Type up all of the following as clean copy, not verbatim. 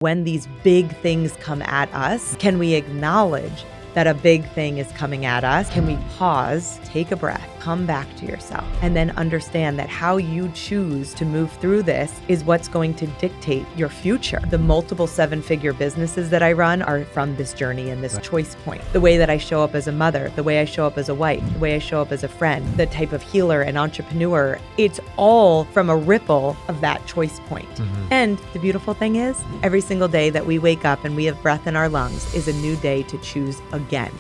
When these big things come at us, can we acknowledge that a big thing is coming at us? Can we pause, take a breath, come back to yourself, and then understand that how you choose to move through this is what's going to dictate your future. The multiple 7-figure businesses that I run are from this journey and this choice point. The way that I show up as a mother, the way I show up as a wife, the way I show up as a friend, the type of healer and entrepreneur, it's all from a ripple of that choice point. And the beautiful thing is, every single day that we wake up and we have breath in our lungs is a new day to choose again.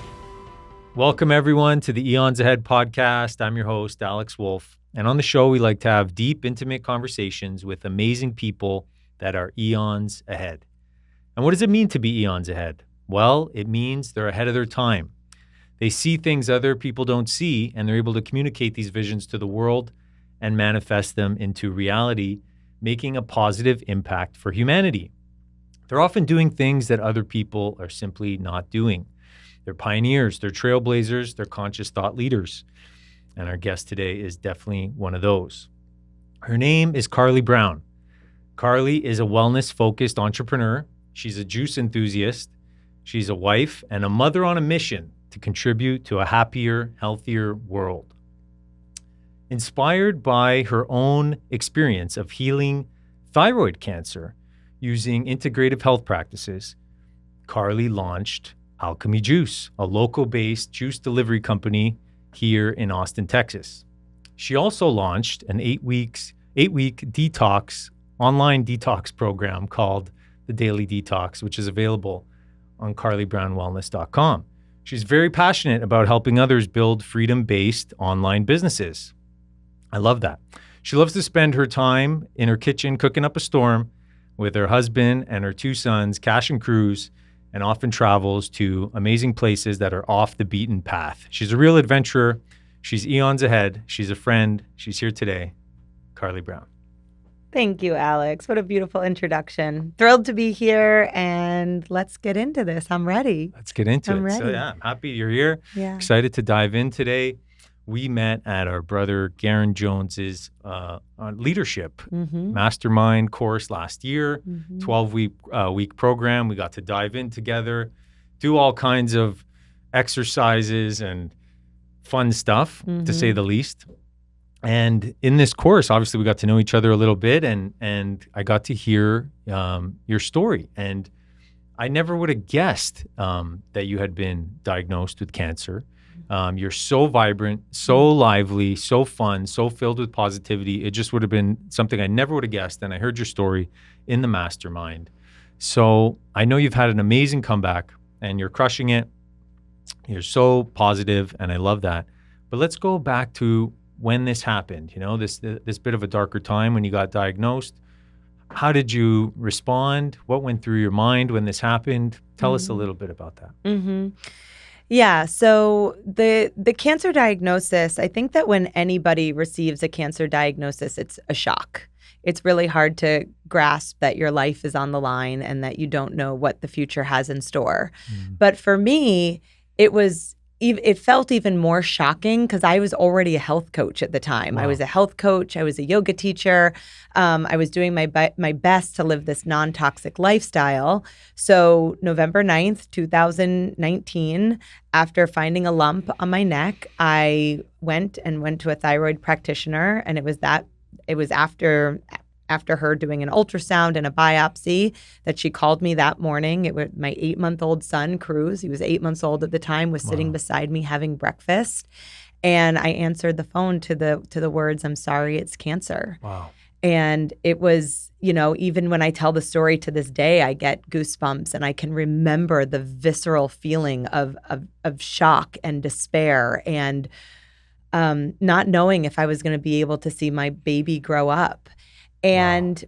Welcome, everyone, to the Eons Ahead podcast. I'm your host, Alex Wolf. And on the show, we like to have deep, intimate conversations with amazing people that are eons ahead. And what does it mean to be eons ahead? Well, it means they're ahead of their time. They see things other people don't see, and they're able to communicate these visions to the world and manifest them into reality, making a positive impact for humanity. They're often doing things that other people are simply not doing. They're pioneers, they're trailblazers, they're conscious thought leaders. And our guest today is definitely one of those. Her name is Carly Brown. Carly is a wellness-focused entrepreneur. She's a juice enthusiast. She's a wife and a mother on a mission to contribute to a happier, healthier world. Inspired by her own experience of healing thyroid cancer using integrative health practices, Carly launched Alchemy Juice, a local-based juice delivery company here in Austin, Texas. She also launched an 8-week detox, online detox program called the Daily Detox, which is available on carlybrownwellness.com. She's very passionate about helping others build freedom-based online businesses. I love that. She loves to spend her time in her kitchen cooking up a storm with her husband and her 2 sons, Cash and Cruz, and often travels to amazing places that are off the beaten path. She's a real adventurer. She's eons ahead. She's a friend. She's here today. Carly Brown. Thank you, Alex. What a beautiful introduction. Thrilled to be here, and let's get into this. I'm ready. Let's get into it. I'm ready. So yeah, I'm happy you're here. Yeah. Excited to dive in today. We met at our brother Garen Jones's leadership mastermind course last year, 12-week program. We got to dive in together, do all kinds of exercises and fun stuff, to say the least. And in this course, obviously, we got to know each other a little bit, and I got to hear your story. And I never would have guessed that you had been diagnosed with cancer. You're so vibrant, so lively, so fun, so filled with positivity. It just would have been something I never would have guessed. And I heard your story in the mastermind. So I know you've had an amazing comeback and you're crushing it. You're so positive, and I love that. But let's go back to when this happened, this bit of a darker time when you got diagnosed. How did you respond? What went through your mind when this happened? Tell us a little bit about that. Yeah. So the cancer diagnosis, I think that when anybody receives a cancer diagnosis, it's a shock. It's really hard to grasp that your life is on the line and that you don't know what the future has in store. But for me, it felt even more shocking because I was already a health coach at the time. Wow. I was a health coach. I was a yoga teacher. I was doing my best to live this non-toxic lifestyle. So November 9th, 2019, after finding a lump on my neck, I went to a thyroid practitioner, and it was after her doing an ultrasound and a biopsy that she called me that morning. It was my 8-month-old son, Cruz. He was 8 months old at the time, was sitting beside me having breakfast. And I answered the phone to the words, "I'm sorry, it's cancer." Wow. And it was, even when I tell the story to this day, I get goosebumps, and I can remember the visceral feeling of shock and despair and not knowing if I was going to be able to see my baby grow up. And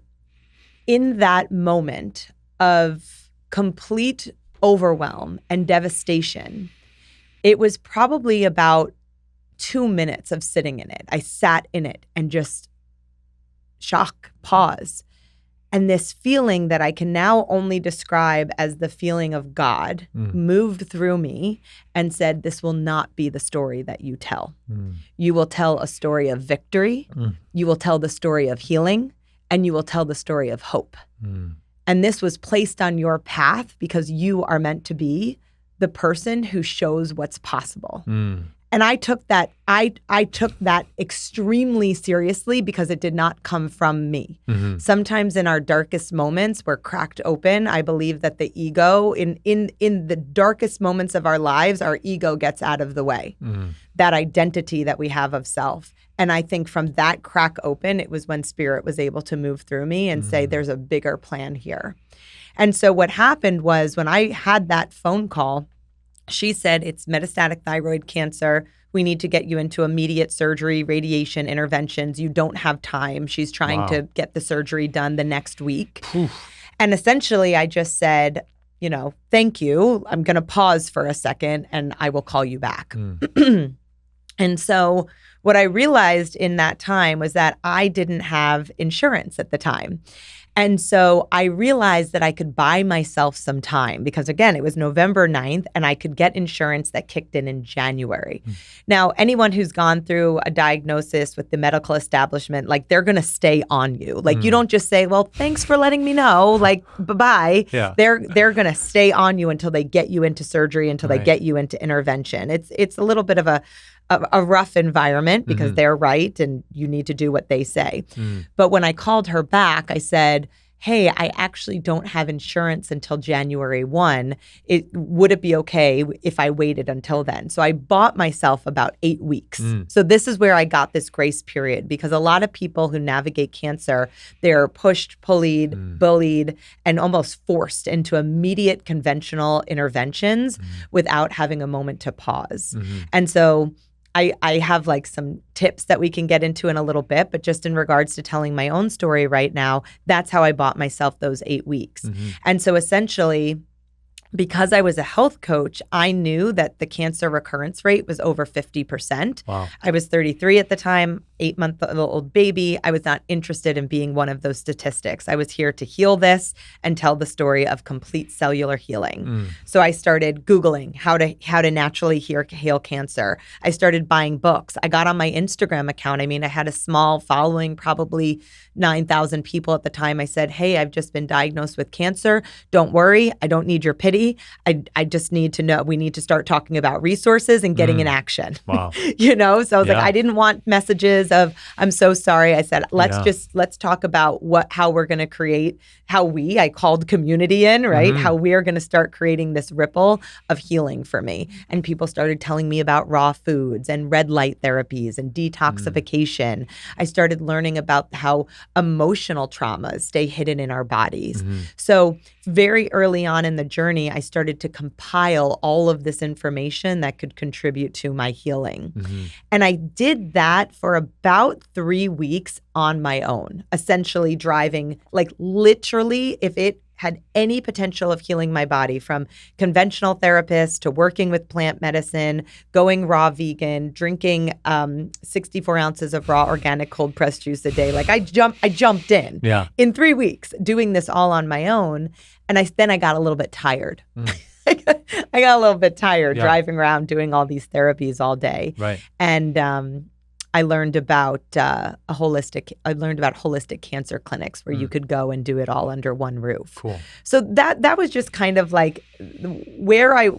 in that moment of complete overwhelm and devastation, it was probably about 2 minutes of sitting in it. I sat in it and just shock, pause. And this feeling that I can now only describe as the feeling of God moved through me and said, this will not be the story that you tell. You will tell a story of victory. You will tell the story of healing. And you will tell the story of hope. And this was placed on your path because you are meant to be the person who shows what's possible. And I took that extremely seriously because it did not come from me. Sometimes in our darkest moments, we're cracked open. I believe that the ego, in the darkest moments of our lives, our ego gets out of the way. That identity that we have of self. And I think from that crack open, it was when Spirit was able to move through me and say, there's a bigger plan here. And so what happened was when I had that phone call, she said, it's metastatic thyroid cancer. We need to get you into immediate surgery, radiation interventions. You don't have time. She's trying to get the surgery done the next week. And essentially, I just said, thank you. I'm going to pause for a second and I will call you back. And so what I realized in that time was that I didn't have insurance at the time. And so I realized that I could buy myself some time because, again, it was November 9th and I could get insurance that kicked in January. Now, anyone who's gone through a diagnosis with the medical establishment, like they're going to stay on you. Like you don't just say, well, thanks for letting me know, like, bye-bye. Yeah. They're going to stay on you until they get you into surgery, until they get you into intervention. It's a little bit of a rough environment because they're right and you need to do what they say. But when I called her back, I said, hey, I actually don't have insurance until January 1. Would it be okay if I waited until then? So I bought myself about 8 weeks. So this is where I got this grace period because a lot of people who navigate cancer, they're pushed, bullied, and almost forced into immediate conventional interventions without having a moment to pause. And so I have like some tips that we can get into in a little bit, but just in regards to telling my own story right now, that's how I bought myself those 8 weeks. And so essentially, because I was a health coach, I knew that the cancer recurrence rate was over 50%. Wow. I was 33 at the time, 8-month-old baby. I was not interested in being one of those statistics. I was here to heal this and tell the story of complete cellular healing. So I started Googling how to naturally heal cancer. I started buying books. I got on my Instagram account. I mean, I had a small following, probably 9,000 people at the time. I said, hey, I've just been diagnosed with cancer. Don't worry. I don't need your pity. I just need to know, we need to start talking about resources and getting in action. Wow. So I was like, I didn't want messages of, I'm so sorry. I said, let's talk about how we're going to create, I called community in, right? How we are going to start creating this ripple of healing for me. And people started telling me about raw foods and red light therapies and detoxification. I started learning about how emotional traumas stay hidden in our bodies. So very early on in the journey, I started to compile all of this information that could contribute to my healing. And I did that for about 3 weeks on my own, essentially driving, like literally, if it had any potential of healing my body, from conventional therapists to working with plant medicine, going raw vegan, drinking 64 ounces of raw organic cold pressed juice a day. Like I jumped in 3 weeks doing this all on my own. And then I got a little bit tired. I got a little bit tired driving around doing all these therapies all day. Right. And I learned about holistic cancer clinics where you could go and do it all under one roof. Cool. So that was just kind of like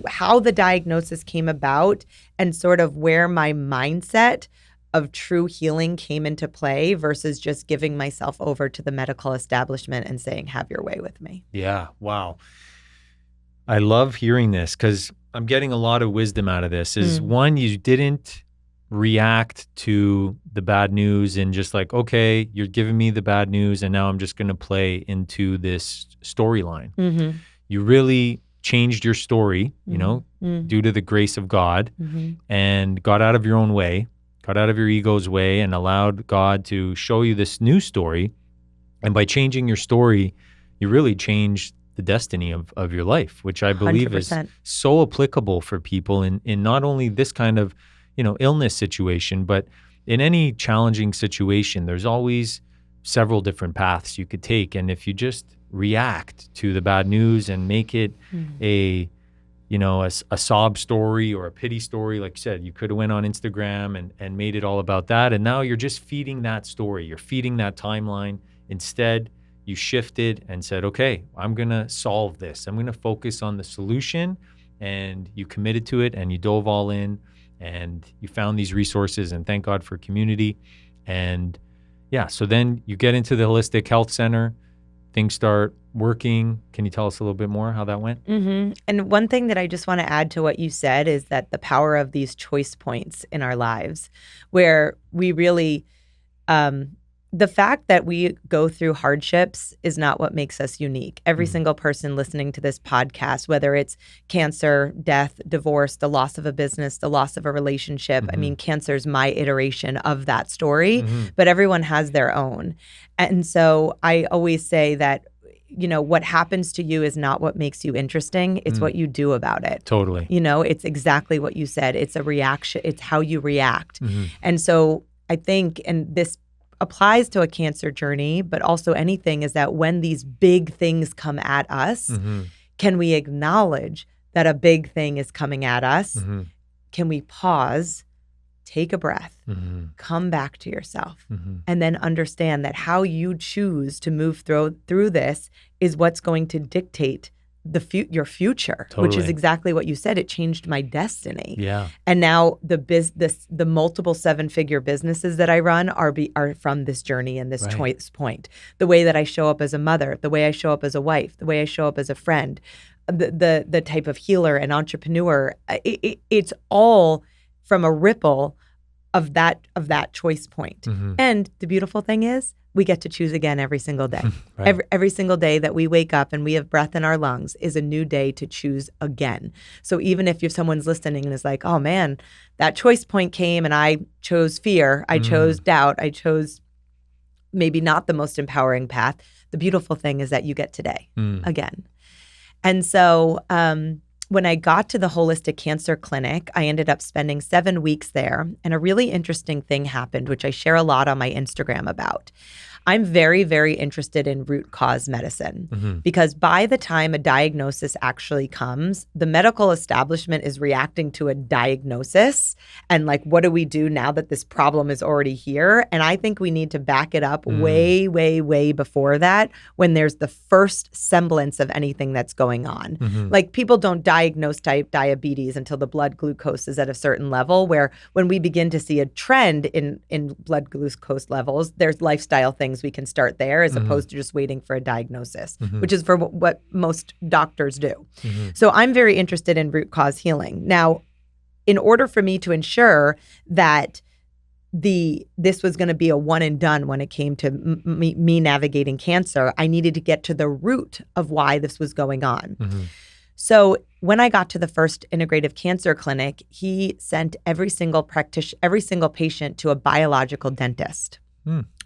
how the diagnosis came about and sort of where my mindset of true healing came into play versus just giving myself over to the medical establishment and saying, have your way with me. Yeah. Wow. I love hearing this because I'm getting a lot of wisdom out of this. One, you didn't react to the bad news and just like, okay, you're giving me the bad news and now I'm just going to play into this storyline. You really changed your story, due to the grace of God, and got out of your own way, got out of your ego's way, and allowed God to show you this new story. And by changing your story, you really changed the destiny of your life, which I believe 100%. is so applicable for people in not only this kind of illness situation, but in any challenging situation. There's always several different paths you could take. And if you just react to the bad news and make it a sob story or a pity story, like you said, you could have went on Instagram and made it all about that. And now you're just feeding that story. You're feeding that timeline. Instead, you shifted and said, okay, I'm going to solve this. I'm going to focus on the solution. And you committed to it and you dove all in and you found these resources, and thank God for community. And yeah, so then you get into the Holistic Health Center, things start working. Can you tell us a little bit more how that went? Mm-hmm. And one thing that I just want to add to what you said is that the power of these choice points in our lives, where we really, the fact that we go through hardships is not what makes us unique. Every single person listening to this podcast, whether it's cancer, death, divorce, the loss of a business, the loss of a relationship. I mean, cancer is my iteration of that story, but everyone has their own. And so I always say that, you know, what happens to you is not what makes you interesting. It's what you do about it. Totally. You know, it's exactly what you said. It's a reaction. It's how you react. And so I think, and this applies to a cancer journey, but also anything, is that when these big things come at us, can we acknowledge that a big thing is coming at us? Can we pause, take a breath, come back to yourself, and then understand that how you choose to move through this is what's going to dictate your future, which is exactly what you said. It changed my destiny. Yeah. And now the multiple 7-figure businesses that I run are from this journey and this choice point. The way that I show up as a mother, the way I show up as a wife, the way I show up as a friend, the type of healer and entrepreneur, it's all from a ripple of that choice point. And the beautiful thing is, we get to choose again every single day. Every single day that we wake up and we have breath in our lungs is a new day to choose again. So even if someone's listening and is like, oh man, that choice point came and I chose fear, I chose doubt, I chose maybe not the most empowering path, the beautiful thing is that you get today again. And so when I got to the Holistic Cancer Clinic, I ended up spending 7 weeks there. And a really interesting thing happened, which I share a lot on my Instagram about. I'm very, very interested in root cause medicine because by the time a diagnosis actually comes, the medical establishment is reacting to a diagnosis and like, what do we do now that this problem is already here? And I think we need to back it up way, way, way before that, when there's the first semblance of anything that's going on. Like, people don't diagnose type diabetes until the blood glucose is at a certain level, where when we begin to see a trend in blood glucose levels, there's lifestyle things we can start there as opposed to just waiting for a diagnosis, which is for what most doctors do. So I'm very interested in root cause healing. Now, in order for me to ensure that this was going to be a one and done when it came to me navigating cancer, I needed to get to the root of why this was going on. So when I got to the first integrative cancer clinic, he sent every single patient to a biological dentist.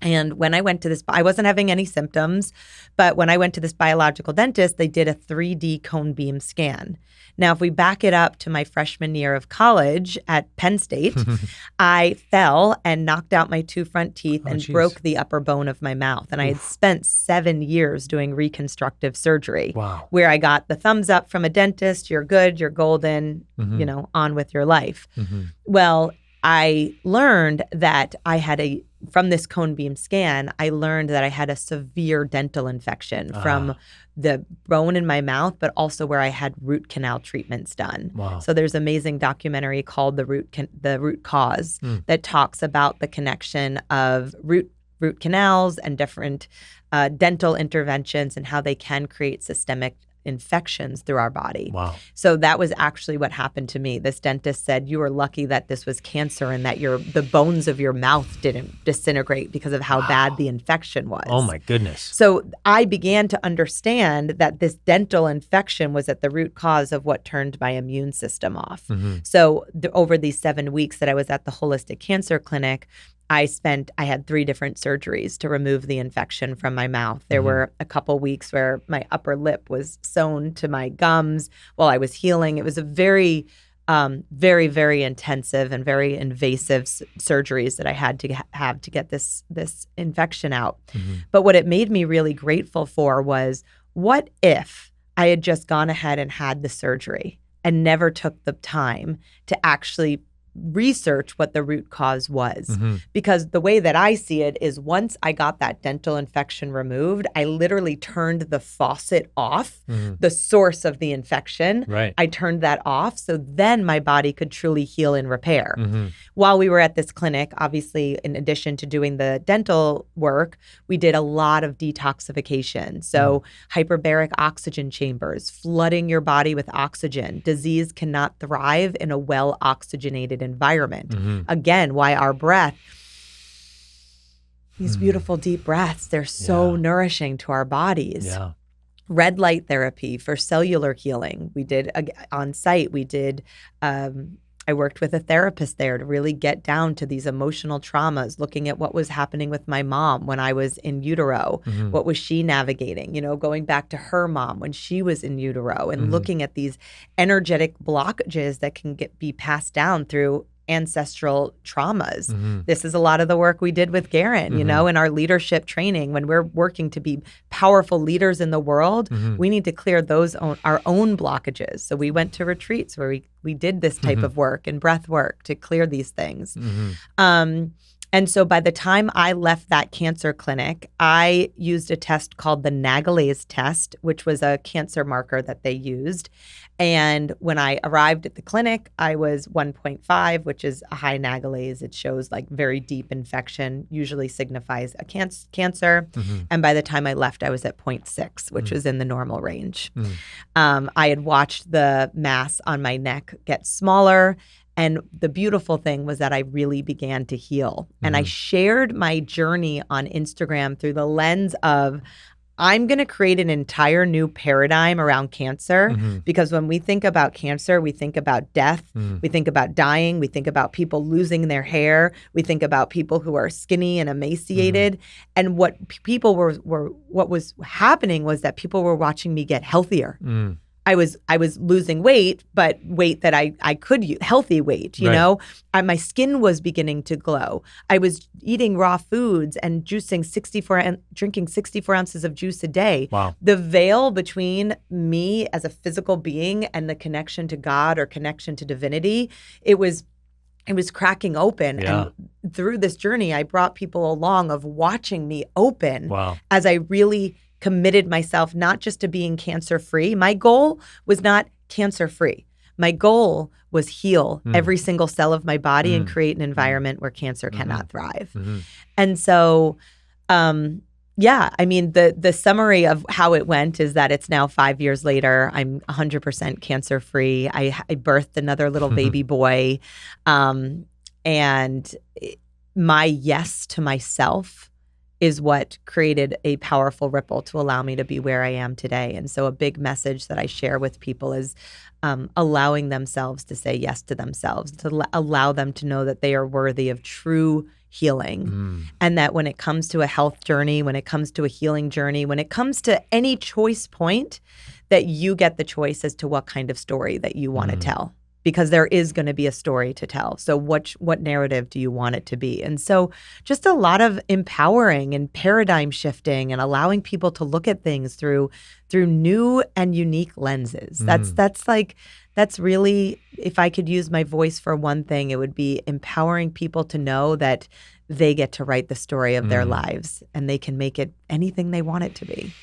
And when I went to this, I wasn't having any symptoms, but when I went to this biological dentist, they did a 3D cone beam scan. Now, if we back it up to my freshman year of college at Penn State, I fell and knocked out my 2 front teeth and broke the upper bone of my mouth. And I had spent 7 years doing reconstructive surgery, where I got the thumbs up from a dentist, you're good, you're golden, you know, on with your life. Well, I learned that from this cone beam scan, I learned that I had a severe dental infection from the bone in my mouth, but also where I had root canal treatments done. So there's an amazing documentary called The Root Cause that talks about the connection of root canals and different dental interventions and how they can create systemic infections through our body. So that was actually what happened to me. This dentist said, you were lucky that this was cancer and that the bones of your mouth didn't disintegrate because of how bad the infection was. Oh my goodness. So I began to understand that this dental infection was at the root cause of what turned my immune system off. So over these 7 weeks that I was at the Holistic Cancer Clinic, I had 3 different surgeries to remove the infection from my mouth. There were a couple weeks where my upper lip was sewn to my gums while I was healing. It was a very, very, very intensive and very invasive surgeries that I had to have to get this infection out. But what it made me really grateful for was, what if I had just gone ahead and had the surgery and never took the time to actually research what the root cause was. Mm-hmm. Because the way that I see it is once I got that dental infection removed, I literally turned the faucet off, the source of the infection. Right. I turned that off so then my body could truly heal and repair. While we were at this clinic, obviously, in addition to doing the dental work, we did a lot of detoxification. So hyperbaric oxygen chambers, flooding your body with oxygen. Disease cannot thrive in a well-oxygenated environment. Again, why our breath, these beautiful deep breaths, they're so nourishing to our bodies. Yeah. Red light therapy for cellular healing. We did on site. We did, I worked with a therapist there to really get down to these emotional traumas, looking at what was happening with my mom when I was in utero. What was she navigating? You know, going back to her mom when she was in utero and looking at these energetic blockages that can be passed down through ancestral traumas. This is a lot of the work we did with Garen, you know, in our leadership training. When we're working to be powerful leaders in the world, we need to clear our own blockages. So we went to retreats where we did this type of work and breath work to clear these things. And so by the time I left that cancer clinic, I used a test called the Nagelase test, which was a cancer marker that they used. And when I arrived at the clinic, I was 1.5, which is a high Nagelase. It shows like very deep infection, usually signifies a cancer. And by the time I left, I was at 0.6, which was in the normal range. I had watched the mass on my neck get smaller. And the beautiful thing was that I really began to heal. And I shared my journey on Instagram through the lens of, I'm going to create an entire new paradigm around cancer, because when we think about cancer, we think about death, we think about dying, we think about people losing their hair, we think about people who are skinny and emaciated. And what was happening was that people were watching me get healthier. I was losing weight, but weight that I could use, healthy weight, you know? My skin was beginning to glow. I was eating raw foods and drinking 64 ounces of juice a day. Wow. The veil between me as a physical being and the connection to God or connection to divinity, it was cracking open. Yeah. And through this journey, I brought people along of watching me open as I really committed myself not just to being cancer-free. My goal was not cancer-free. My goal was heal every single cell of my body and create an environment where cancer cannot thrive. And so, I mean, the summary of how it went is that it's now 5 years later. I'm 100% cancer-free. I birthed another little baby boy. And my yes to myself is what created a powerful ripple to allow me to be where I am today. And so a big message that I share with people is allowing themselves to say yes to themselves, to allow them to know that they are worthy of true healing. And that when it comes to a health journey, when it comes to a healing journey, when it comes to any choice point, that you get the choice as to what kind of story that you want to tell. Because there is going to be a story to tell. So what narrative do you want it to be? And so just a lot of empowering and paradigm shifting and allowing people to look at things through new and unique lenses. That's really, if I could use my voice for one thing, it would be empowering people to know that they get to write the story of their lives and they can make it anything they want it to be.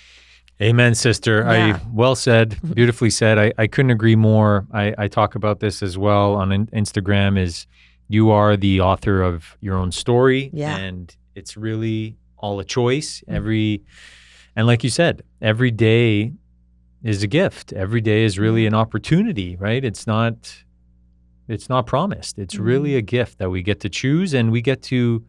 Amen, sister. Yeah. Well said, beautifully said. I couldn't agree more. I talk about this as well on Instagram, is you are the author of your own story. Yeah. And it's really all a choice. And like you said, every day is a gift. Every day is really an opportunity, right? It's not promised. It's really a gift that we get to choose, and we get to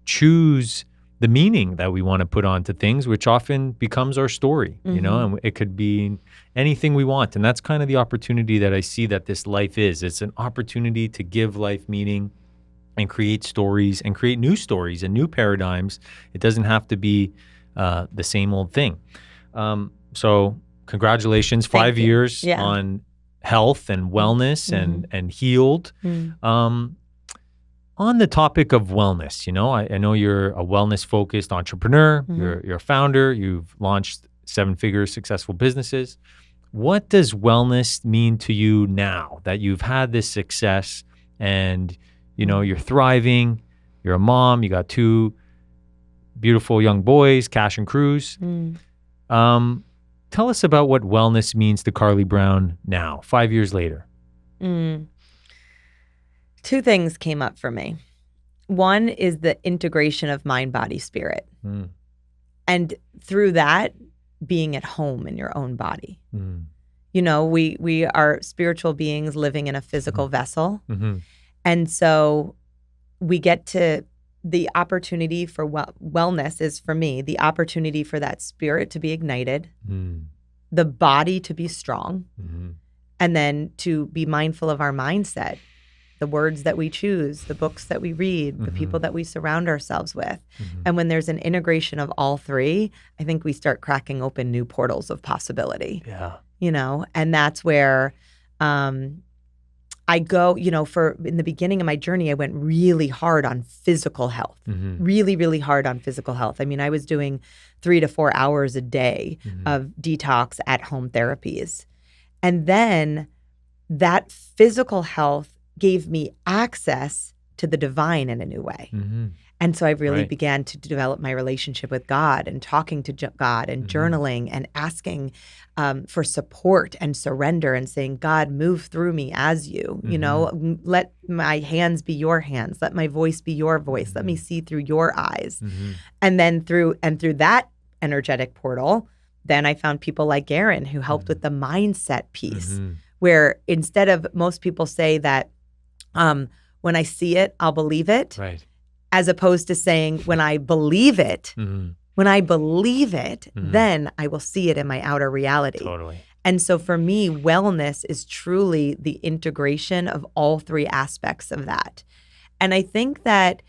choose the meaning that we want to put onto things, which often becomes our story, you know, and it could be anything we want. And that's kind of the opportunity that I see that this life is. It's an opportunity to give life meaning and create stories and create new stories and new paradigms. It doesn't have to be the same old thing. So congratulations, Thank 5 you. years Yeah. on health and wellness and healed. On the topic of wellness, you know, I know you're a wellness-focused entrepreneur. You're a founder. You've launched 7-figure successful businesses. What does wellness mean to you now that you've had this success and you're thriving. You're a mom. You got 2 beautiful young boys, Cash and Cruz. Tell us about what wellness means to Carly Brown now, 5 years later. 2 things came up for me. One is the integration of mind, body, spirit. And through that, being at home in your own body. We are spiritual beings living in a physical vessel. And so we get to, the opportunity for wellness is, for me, the opportunity for that spirit to be ignited, the body to be strong, and then to be mindful of our mindset, the words that we choose, the books that we read, the people that we surround ourselves with. And when there's an integration of all 3, I think we start cracking open new portals of possibility. And that's where I go, in the beginning of my journey, I went really hard on physical health, really, really hard on physical health. I mean, I was doing 3 to 4 hours a day of detox at home therapies. And then that physical health gave me access to the divine in a new way. And so I really began to develop my relationship with God and talking to God and journaling and asking for support and surrender and saying, God, move through me as you, let my hands be your hands. Let my voice be your voice. Let me see through your eyes. And then through that energetic portal, then I found people like Garen who helped with the mindset piece, where instead of, most people say that when I see it, I'll believe it. Right. As opposed to saying, when I believe it, then I will see it in my outer reality. Totally. And so for me, wellness is truly the integration of all 3 aspects of that. And I think that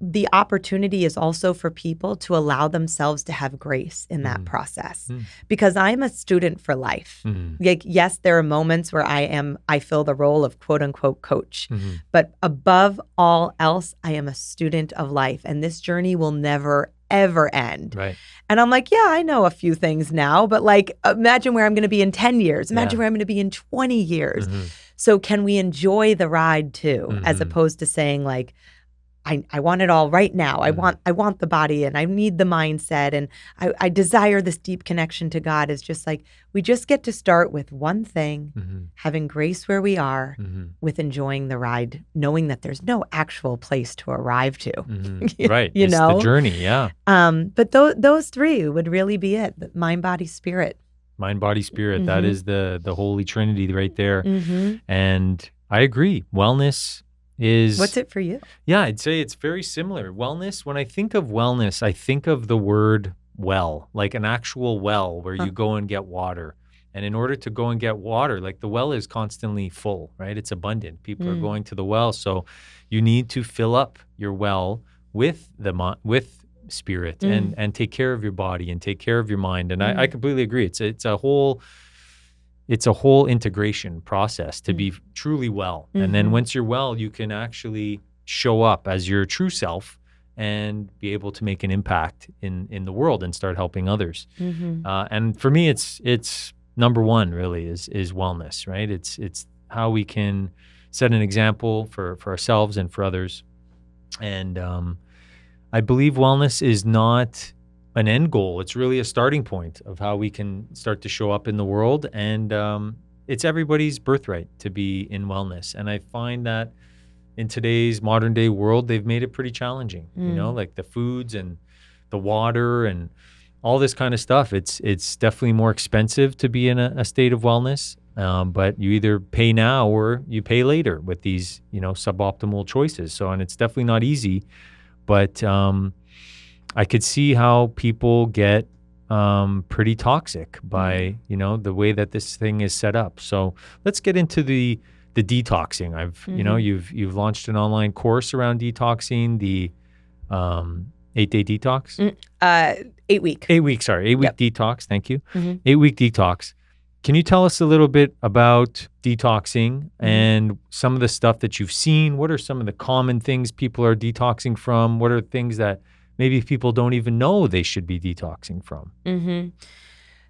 the opportunity is also for people to allow themselves to have grace in that process, because I'm a student for life. Like, yes, there are moments where I fill the role of quote unquote coach, but above all else, I am a student of life, and this journey will never ever end. Right. And I'm like, yeah, I know a few things now, but like, imagine where I'm going to be in 10 years. Imagine where I'm going to be in 20 years. So can we enjoy the ride too, as opposed to saying like, I want it all right now. I want the body, and I need the mindset, and I desire this deep connection to God. Is just like, we just get to start with one thing, having grace where we are, with enjoying the ride, knowing that there's no actual place to arrive to. Right. It's the journey. Yeah. But those 3 would really be it: mind, body, spirit. Mind, body, spirit. That is the holy trinity right there. And I agree. Wellness is... What's it for you? Yeah, I'd say it's very similar. Wellness, when I think of wellness, I think of the word well, like an actual well where you go and get water. And in order to go and get water, like, the well is constantly full, right? It's abundant. People are going to the well. So you need to fill up your well with spirit and take care of your body and take care of your mind. And I completely agree. It's a whole integration process to be truly well. And then once you're well, you can actually show up as your true self and be able to make an impact in the world and start helping others. And for me, it's number one really is wellness, right? It's how we can set an example for ourselves and for others. And I believe wellness is not an end goal. It's really a starting point of how we can start to show up in the world. And it's everybody's birthright to be in wellness. And I find that in today's modern day world, they've made it pretty challenging, like the foods and the water and all this kind of stuff. It's definitely more expensive to be in a state of wellness. But you either pay now or you pay later with these, suboptimal choices. And it's definitely not easy, but I could see how people get pretty toxic by, the way that this thing is set up. So let's get into the detoxing. You've launched an online course around detoxing, the 8-day detox. 8 week. 8 week, sorry. 8 week detox. Thank you. 8 week detox. Can you tell us a little bit about detoxing and some of the stuff that you've seen? What are some of the common things people are detoxing from? What are things that maybe people don't even know they should be detoxing from?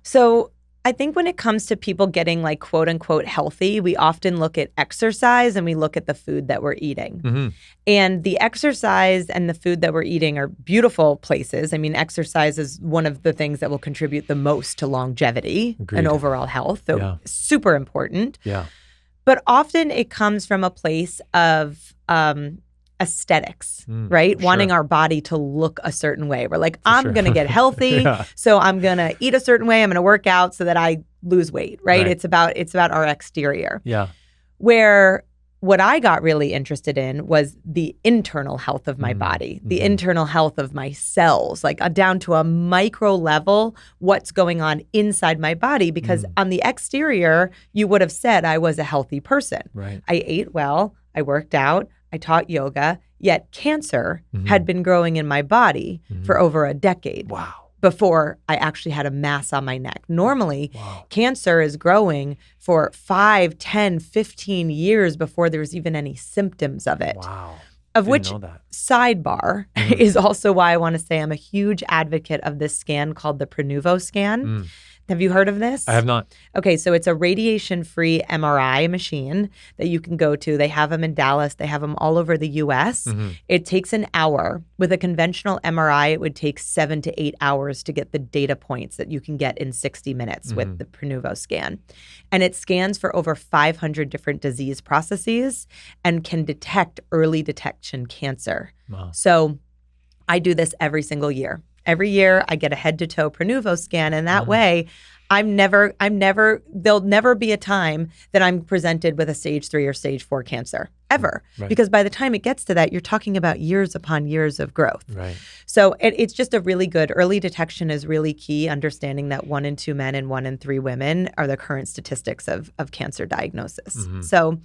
So I think when it comes to people getting like quote unquote healthy, we often look at exercise and we look at the food that we're eating. Mm-hmm. And the exercise and the food that we're eating are beautiful places. I mean, exercise is one of the things that will contribute the most to longevity and overall health. So super important. Yeah. But often it comes from a place of aesthetics, right? Wanting our body to look a certain way. We're like, I'm going to get healthy, so I'm going to eat a certain way. I'm going to work out so that I lose weight, right? It's about our exterior. Yeah. Where what I got really interested in was the internal health of my body, the internal health of my cells, like down to a micro level, what's going on inside my body. Because on the exterior, you would have said I was a healthy person. Right. I ate well, I worked out, I taught yoga, yet cancer had been growing in my body for over a decade. Wow. Before I actually had a mass on my neck. Normally, cancer is growing for 5, 10, 15 years before there's even any symptoms of it. Wow. Of which, sidebar, is also why I want to say I'm a huge advocate of this scan called the Prenuvo scan. Have you heard of this? I have not. Okay, so it's a radiation-free MRI machine that you can go to. They have them in Dallas. They have them all over the U.S. It takes an hour. With a conventional MRI, it would take 7 to 8 hours to get the data points that you can get in 60 minutes with the Prenuvo scan. And it scans for over 500 different disease processes and can detect early detection cancer. Wow. So I do this every single year. Every year I get a head to toe Prenuvo scan, and that way there'll never be a time that I'm presented with a stage 3 or stage 4 cancer ever. Right. Because by the time it gets to that, you're talking about years upon years of growth. Right. So it's just a really good early detection is really key, understanding that 1 in 2 men and 1 in 3 women are the current statistics of cancer diagnosis. So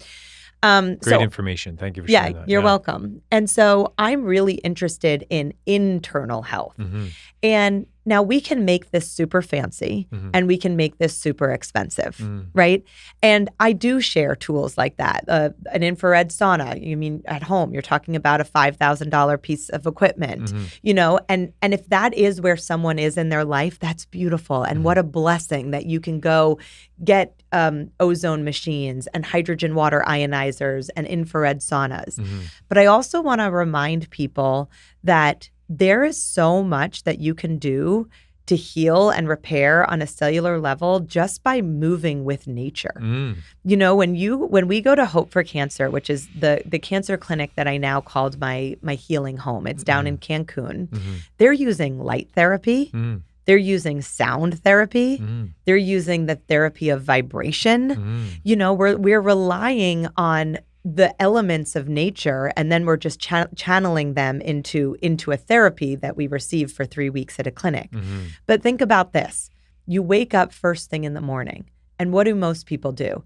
great information. Thank you for sharing that. You're welcome. And so I'm really interested in internal health. And now we can make this super fancy and we can make this super expensive, right? And I do share tools like that. An infrared sauna, you mean at home, you're talking about a $5,000 piece of equipment, you know, and if that is where someone is in their life, that's beautiful. And what a blessing that you can go get ozone machines and hydrogen water ionizers and infrared saunas. But I also want to remind people that there is so much that you can do to heal and repair on a cellular level just by moving with nature. You know, when we go to Hope for Cancer, which is the cancer clinic that I now called my healing home, it's down in Cancun. They're using light therapy. They're using sound therapy. They're using the therapy of vibration. You know, we're relying on the elements of nature, and then we're just channeling them into a therapy that we receive for 3 weeks at a clinic. But think about this. You wake up first thing in the morning, and what do most people do?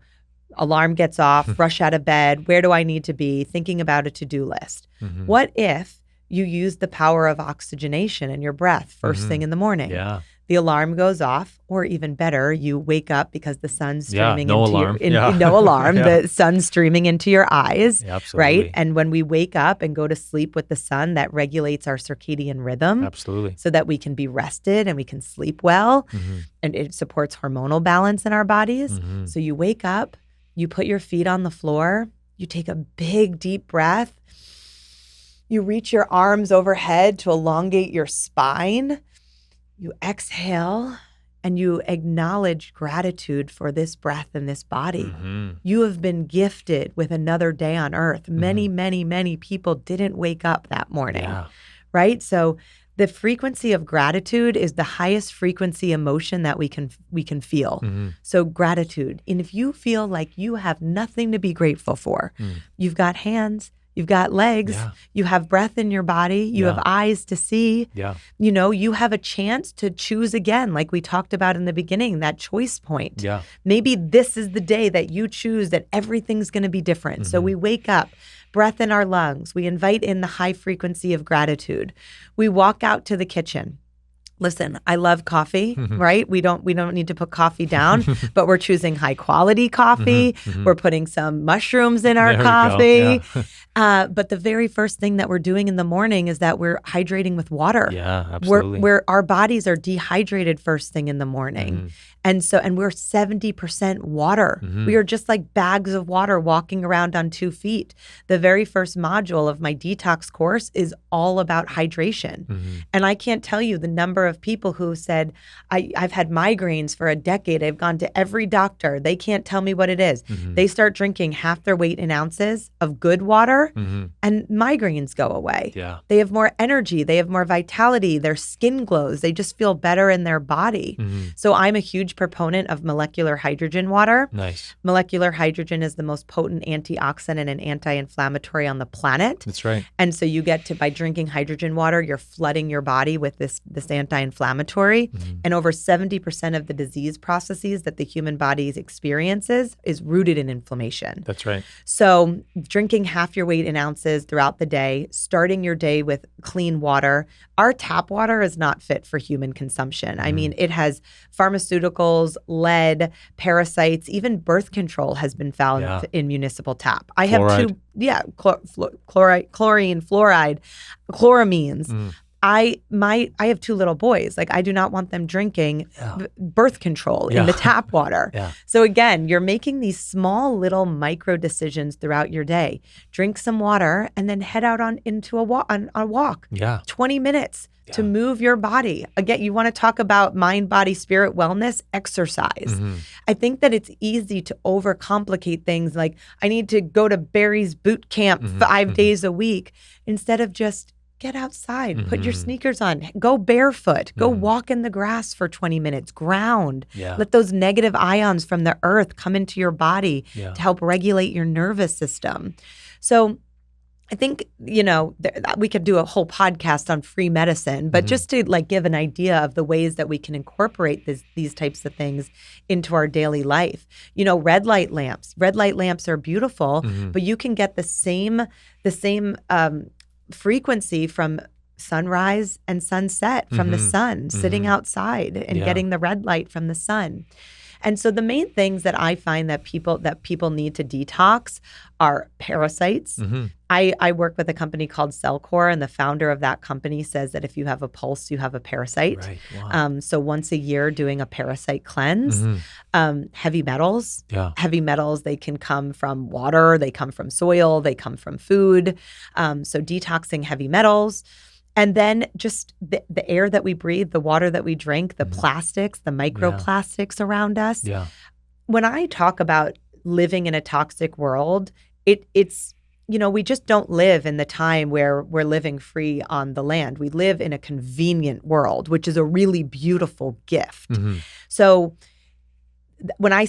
Alarm gets off, rush out of bed. Where do I need to be? Thinking about a to-do list. What if you use the power of oxygenation in your breath first thing in the morning? Yeah. The alarm goes off, or even better, you wake up because the sun's streaming no into alarm. no alarm. The sun's streaming into your eyes, Absolutely. right? And when we wake up and go to sleep with the sun, that regulates our circadian rhythm. Absolutely. So that we can be rested and we can sleep well, and it supports hormonal balance in our bodies. So you wake up, you put your feet on the floor, you take a big deep breath, you reach your arms overhead to elongate your spine. You exhale and you acknowledge gratitude for this breath and this body. You have been gifted with another day on earth. Many, many, many people didn't wake up that morning, right? So the frequency of gratitude is the highest frequency emotion that we can feel. So gratitude. And if you feel like you have nothing to be grateful for, you've got hands, you've got legs, you have breath in your body, you have eyes to see. You know, you have a chance to choose again, like we talked about in the beginning, that choice point. Maybe this is the day that you choose that everything's going to be different. So we wake up, breath in our lungs. We invite in the high frequency of gratitude. We walk out to the kitchen. Listen, I love coffee, right? We don't need to put coffee down, but we're choosing high quality coffee. We're putting some mushrooms in our coffee. But the very first thing that we're doing in the morning is that we're hydrating with water. Yeah, absolutely. Where our bodies are dehydrated first thing in the morning. And we're 70% water. We are just like bags of water walking around on 2 feet. The very first module of my detox course is all about hydration. And I can't tell you the number of people who said, I've had migraines for a decade. I've gone to every doctor. They can't tell me what it is. They start drinking half their weight in ounces of good water and migraines go away. Yeah. They have more energy. They have more vitality. Their skin glows. They just feel better in their body. So I'm a huge proponent of molecular hydrogen water. Nice. Molecular hydrogen is the most potent antioxidant and anti-inflammatory on the planet. That's right. And so you get to, by drinking hydrogen water, you're flooding your body with this anti-inflammatory. And over 70% of the disease processes that the human body experiences is rooted in inflammation. That's right. So drinking half your weight in ounces throughout the day, starting your day with clean water. Our tap water is not fit for human consumption. I mean, it has pharmaceuticals, lead, parasites, even birth control has been found in municipal tap. I have two, chlorine, fluoride, chloramines. I have 2 little boys. Like, I do not want them drinking birth control in the tap water. So again, you're making these small little micro decisions throughout your day. Drink some water and then head out into a walk. 20 minutes to move your body. Again, you want to talk about mind, body, spirit, wellness, exercise. I think that it's easy to overcomplicate things like, I need to go to Barry's boot camp 5 days a week, instead of just get outside, put your sneakers on, go barefoot, go walk in the grass for 20 minutes, ground. Let those negative ions from the earth come into your body to help regulate your nervous system. So I think, we could do a whole podcast on free medicine, but just to like give an idea of the ways that we can incorporate these types of things into our daily life. Red light lamps. Red light lamps are beautiful, but you can get the same frequency from sunrise and sunset from the sun, sitting outside and getting the red light from the sun. And so the main things that I find that people need to detox are parasites. I work with a company called Cellcore, and the founder of that company says that if you have a pulse, you have a parasite. Right. Wow. So once a year, doing a parasite cleanse. Heavy metals. Heavy metals, they can come from water, they come from soil, they come from food. So detoxing heavy metals. And then just the air that we breathe, the water that we drink, the plastics, the microplastics around us. When I talk about living in a toxic world, it's we just don't live in the time where we're living free on the land. We live in a convenient world, which is a really beautiful gift. So when I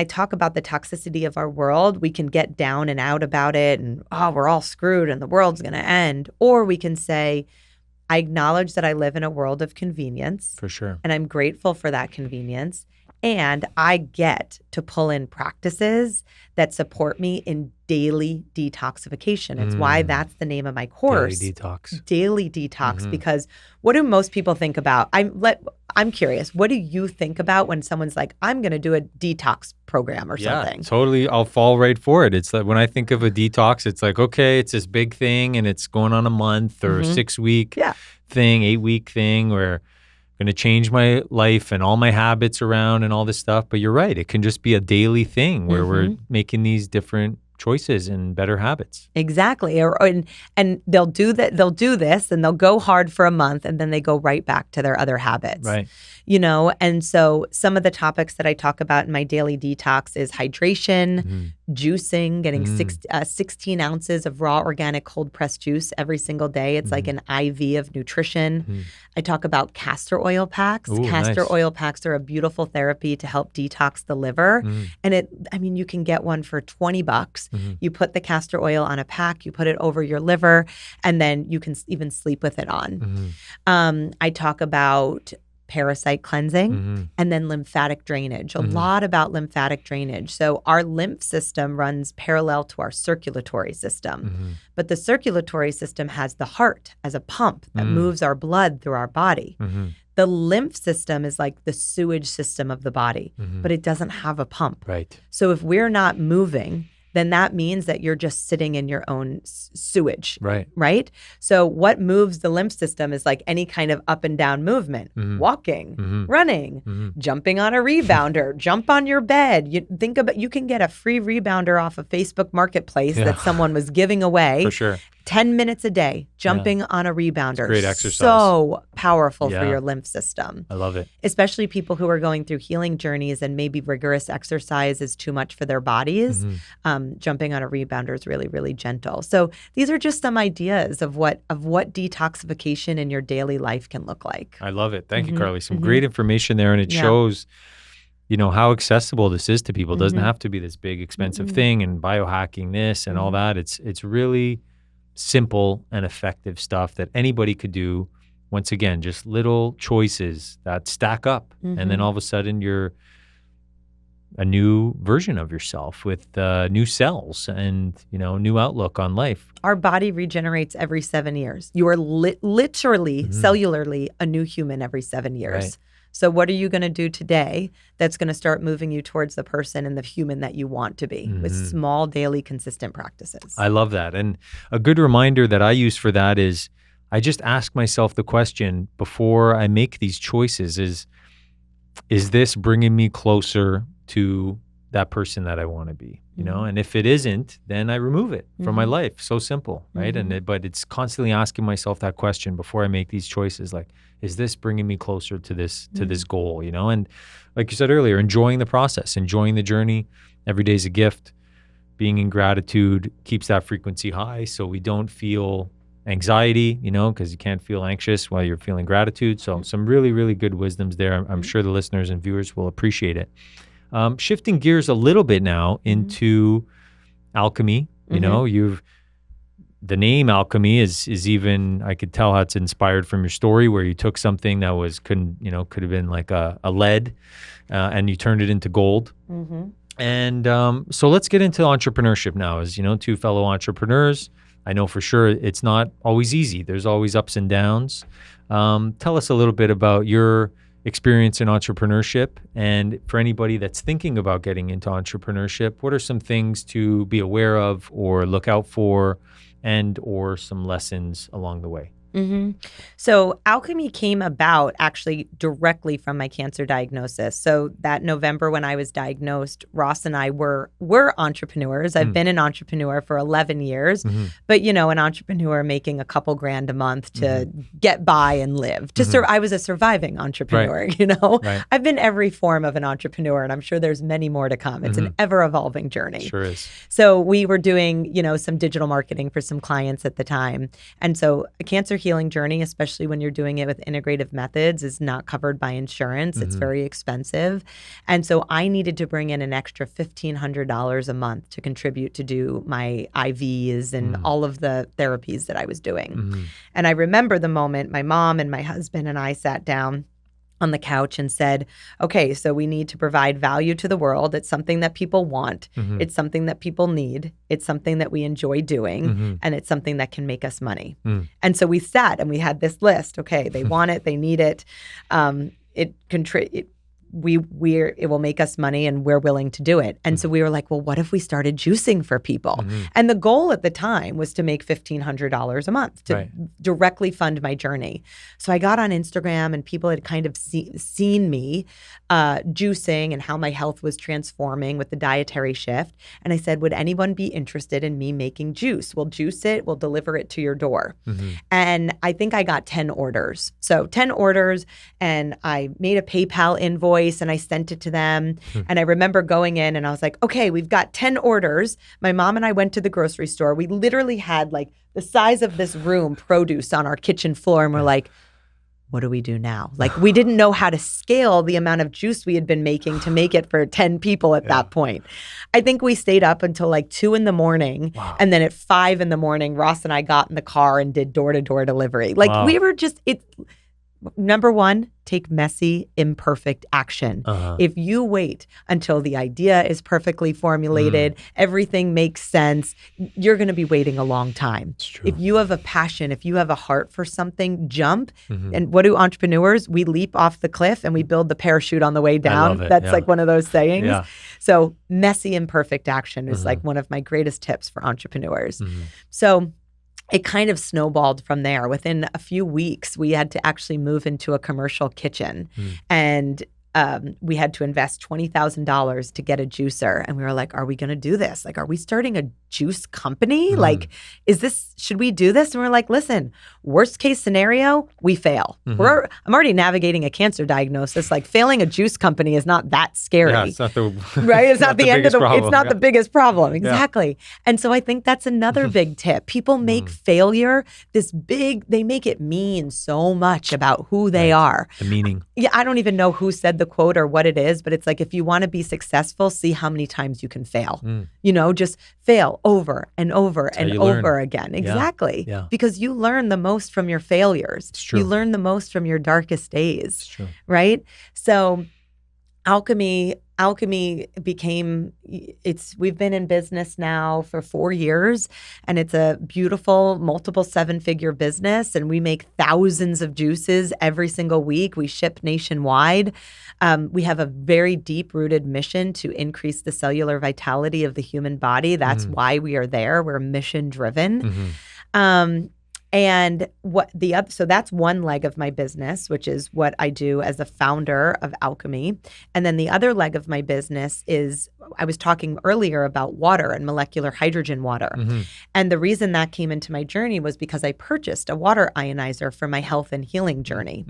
talk about the toxicity of our world, we can get down and out about it and, we're all screwed and the world's going to end. Or we can say, I acknowledge that I live in a world of convenience. For sure. And I'm grateful for that convenience. And I get to pull in practices that support me in daily detoxification. It's why that's the name of my course. Daily detox. Because what do most people think about? I'm curious. What do you think about when someone's like, I'm going to do a detox program or something? Totally. I'll fall right for it. It's like when I think of a detox, it's like, okay, it's this big thing and it's going on a month or a 6-week thing, 8-week thing where going to change my life and all my habits around and all this stuff. But you're right. It can just be a daily thing where we're making these different choices and better habits. Exactly. And they'll do that. They'll do this and they'll go hard for a month and then they go right back to their other habits. Right. And so some of the topics that I talk about in my daily detox is hydration, juicing, getting 16 ounces of raw organic cold pressed juice every single day. It's like an IV of nutrition. I talk about castor oil packs. Castor oil packs are a beautiful therapy to help detox the liver. And you can get one for $20. You put the castor oil on a pack, you put it over your liver, and then you can even sleep with it on. I talk about parasite cleansing and then lymphatic drainage. A lot about lymphatic drainage. So our lymph system runs parallel to our circulatory system. But the circulatory system has the heart as a pump that moves our blood through our body. The lymph system is like the sewage system of the body, but it doesn't have a pump. Right. So if we're not moving then that means that you're just sitting in your own sewage. Right. Right? So what moves the lymph system is like any kind of up and down movement, walking, running, jumping on a rebounder, jump on your bed. You think about, you can get a free rebounder off of Facebook Marketplace that someone was giving away. For sure. 10 minutes a day, jumping on a rebounder. Great exercise. So powerful for your lymph system. I love it. Especially people who are going through healing journeys and maybe rigorous exercise is too much for their bodies. Jumping on a rebounder is really, really gentle. So these are just some ideas of what detoxification in your daily life can look like. I love it. Thank you, Carly. Some great information there. And it shows, how accessible this is to people. It doesn't have to be this big, expensive thing and biohacking this and all that. It's really simple and effective stuff that anybody could do. Once again, just little choices that stack up. And then all of a sudden you're a new version of yourself with new cells and, new outlook on life. Our body regenerates every 7 years. You are literally, cellularly, a new human every 7 years. Right. So what are you going to do today that's going to start moving you towards the person and the human that you want to be with small, daily, consistent practices? I love that. And a good reminder that I use for that is I just ask myself the question before I make these choices is this bringing me closer to that person that I want to be? And if it isn't, then I remove it from my life. So simple, right? But it's constantly asking myself that question before I make these choices. Like, is this bringing me closer to this goal? And like you said earlier, enjoying the process, enjoying the journey. Every day's a gift. Being in gratitude keeps that frequency high, so we don't feel anxiety. Because you can't feel anxious while you're feeling gratitude. So some really, really good wisdoms there. I'm sure the listeners and viewers will appreciate it. Shifting gears a little bit now into alchemy, the name alchemy is even, I could tell how it's inspired from your story where you took something that was could have been like a lead and you turned it into gold. And so let's get into entrepreneurship now. As two fellow entrepreneurs, I know for sure it's not always easy. There's always ups and downs. Tell us a little bit about your experience in entrepreneurship, and for anybody that's thinking about getting into entrepreneurship, what are some things to be aware of or look out for, and or some lessons along the way? So alchemy came about actually directly from my cancer diagnosis. So that November when I was diagnosed, Ross and I were entrepreneurs. I've been an entrepreneur for 11 years, but an entrepreneur making a couple grand a month to get by and live. I was a surviving entrepreneur, Right. I've been every form of an entrepreneur, and I'm sure there's many more to come. It's an ever-evolving journey. Sure is. So we were doing, some digital marketing for some clients at the time. And so a cancer healing journey, especially when you're doing it with integrative methods, is not covered by insurance. It's very expensive. And so I needed to bring in an extra $1,500 a month to contribute to do my IVs and all of the therapies that I was doing. And I remember the moment my mom and my husband and I sat down on the couch and said, okay, so we need to provide value to the world. It's something that people want. It's something that people need. It's something that we enjoy doing. And it's something that can make us money. And so we sat and we had this list. Okay, they want it. They need it. It will make us money and we're willing to do it. And so we were like, well, what if we started juicing for people? And the goal at the time was to make $1,500 a month to directly fund my journey. So I got on Instagram and people had kind of seen me juicing and how my health was transforming with the dietary shift. And I said, would anyone be interested in me making juice? We'll juice it. We'll deliver it to your door. And I think I got 10 orders. So 10 orders, and I made a PayPal invoice and I sent it to them. And I remember going in and I was like, okay, we've got 10 orders. My mom and I went to the grocery store. We literally had like the size of this room produce on our kitchen floor. And we're like, what do we do now? Like, we didn't know how to scale the amount of juice we had been making to make it for 10 people at that point. I think we stayed up until like 2 a.m. Wow. And then at 5 a.m, Ross and I got in the car and did door-to-door delivery. Like we were just, Number one, take messy, imperfect action. Uh-huh. If you wait until the idea is perfectly formulated, everything makes sense, you're going to be waiting a long time. It's true. If you have a passion, if you have a heart for something, jump. And what do entrepreneurs? We leap off the cliff and we build the parachute on the way down. I love it. That's Yeah. like one of those sayings. Yeah. So messy, imperfect action is like one of my greatest tips for entrepreneurs. So it kind of snowballed from there. Within a few weeks, we had to actually move into a commercial kitchen. And we had to invest $20,000 to get a juicer. And we were like, are we going to do this? Like, are we starting a juice company? Like, should we do this? And we're like, listen, worst case scenario, we fail. I'm already navigating a cancer diagnosis. Like, failing a juice company is not that scary. Yeah, it's not the right. It's not the end of the problem. It's not the biggest problem. Exactly. And so I think that's another big tip. People make failure they make it mean so much about who they are. The meaning. Yeah, I don't even know who said the quote or what it is, but it's like, if you want to be successful, see how many times you can fail. Just fail over and over and over again. Exactly. Yeah. Because you learn the most from your failures. It's true. You learn the most from your darkest days. It's true. Right? So alchemy became, we've been in business now for 4 years, and it's a beautiful multiple 7-figure business, and we make thousands of juices every single week. We ship nationwide. We have a very deep-rooted mission to increase the cellular vitality of the human body. That's why we are there. We're mission-driven. And so that's one leg of my business, which is what I do as a founder of Alchemy. And then the other leg of my business is, I was talking earlier about water and molecular hydrogen water. And the reason that came into my journey was because I purchased a water ionizer for my health and healing journey,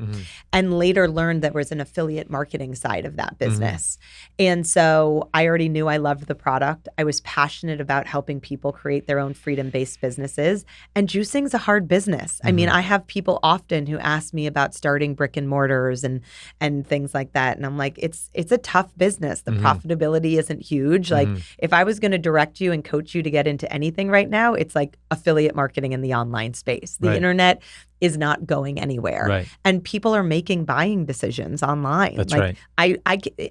and later learned there was an affiliate marketing side of that business. And so I already knew I loved the product. I was passionate about helping people create their own freedom-based businesses. And juicing's a hard business. I mean, I have people often who ask me about starting brick and mortars and things like that. And I'm like, it's a tough business. The profitability isn't huge. Like, if I was going to direct you and coach you to get into anything right now, it's like affiliate marketing in the online space. The internet is not going anywhere. Right. And people are making buying decisions online. That's like, right.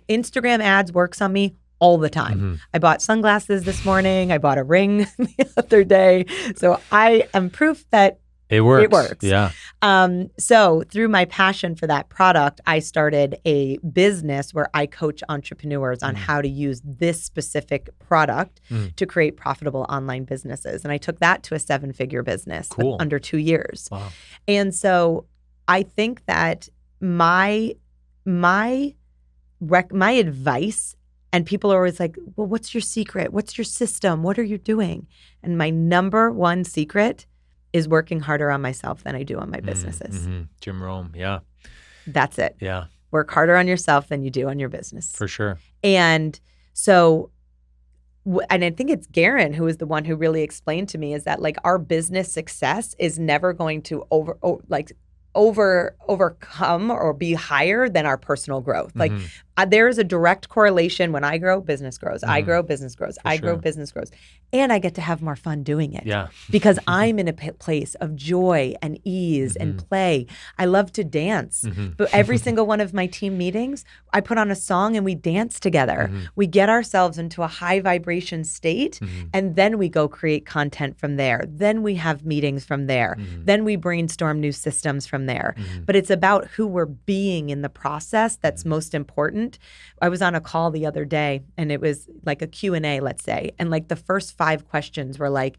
Instagram ads works on me all the time. I bought sunglasses this morning. I bought a ring the other day. So I am proof that it works. It works. Yeah. So through my passion for that product, I started a business where I coach entrepreneurs on how to use this specific product to create profitable online businesses. And I took that to a 7-figure business under 2 years. Wow. And so I think that my advice, and people are always like, well, what's your secret? What's your system? What are you doing? And my number one secret is working harder on myself than I do on my businesses. Jim Rome, yeah. That's it. Yeah. Work harder on yourself than you do on your business. For sure. And so, and I think it's Garen who is the one who really explained to me, is that like, our business success is never going to overcome or be higher than our personal growth. Like, there is a direct correlation. When I grow, business grows. I grow, business grows. I grow, business grows. And I get to have more fun doing it. Yeah. Because I'm in a place of joy and ease and play. I love to dance. But every single one of my team meetings, I put on a song and we dance together. We get ourselves into a high vibration state, and then we go create content from there. Then we have meetings from there. Then we brainstorm new systems from there. But it's about who we're being in the process that's most important. I was on a call the other day, and it was like a Q&A, let's say. And like the first 5 questions were like,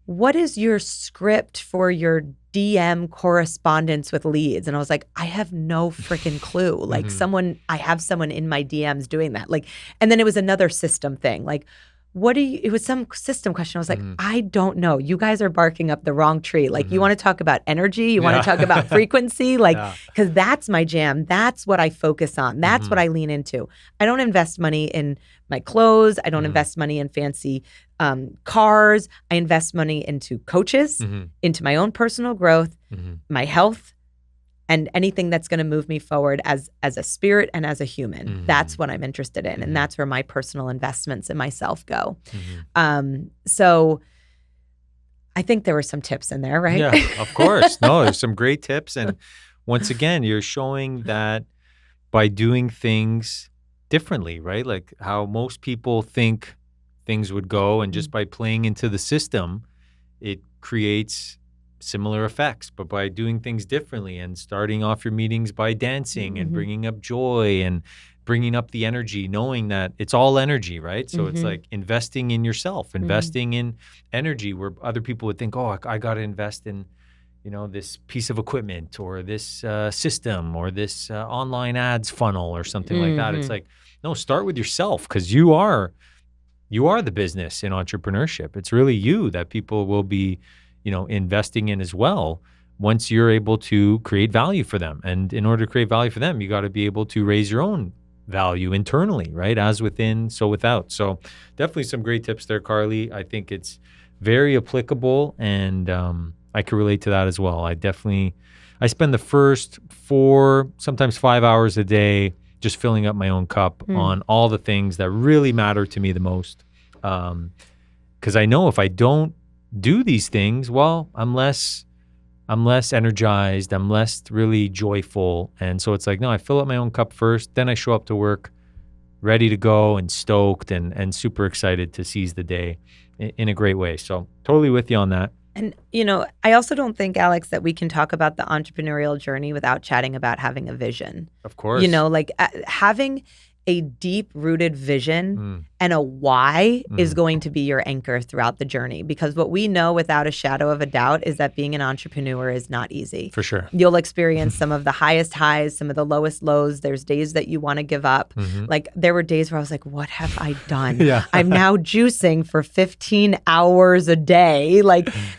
what is your script for your DM correspondence with leads? And I was like, I have no freaking clue. Like I have someone in my DMs doing that. Like, and then it was another system thing. Like, it was some system question. I was like, I don't know. You guys are barking up the wrong tree. Like, you want to talk about energy? You want to talk about frequency? Like, because that's my jam. That's what I focus on. That's what I lean into. I don't invest money in my clothes. I don't invest money in fancy cars. I invest money into coaches, into my own personal growth, my health, and anything that's going to move me forward as a spirit and as a human. That's what I'm interested in. And that's where my personal investments in myself go. So I think there were some tips in there, right? Yeah, of course. No, there's some great tips. And once again, you're showing that by doing things differently, right? Like how most people think things would go, and just by playing into the system, it creates similar effects. But by doing things differently and starting off your meetings by dancing and bringing up joy and bringing up the energy, knowing that it's all energy, right? So it's like investing in yourself, investing in energy where other people would think, oh, I got to invest in, this piece of equipment or this system or this online ads funnel or something like that. It's like, no, start with yourself, because you are the business in entrepreneurship. It's really you that people will be, investing in as well, once you're able to create value for them. And in order to create value for them, you got to be able to raise your own value internally, right? As within, so without. So definitely some great tips there, Carly. I think it's very applicable, and I can relate to that as well. I spend the first 4, sometimes 5 hours a day just filling up my own cup on all the things that really matter to me the most. Because I know if I don't do these things, well, I'm less energized, I'm less really joyful. And so it's like, no, I fill up my own cup first, then I show up to work ready to go and stoked and super excited to seize the day in a great way. So totally with you on that. And, I also don't think, Alex, that we can talk about the entrepreneurial journey without chatting about having a vision. Of course. Having a deep-rooted vision and a why is going to be your anchor throughout the journey. Because what we know without a shadow of a doubt is that being an entrepreneur is not easy. For sure. You'll experience some of the highest highs, some of the lowest lows. There's days that you want to give up. Like there were days where I was like, what have I done? I'm now juicing for 15 hours a day.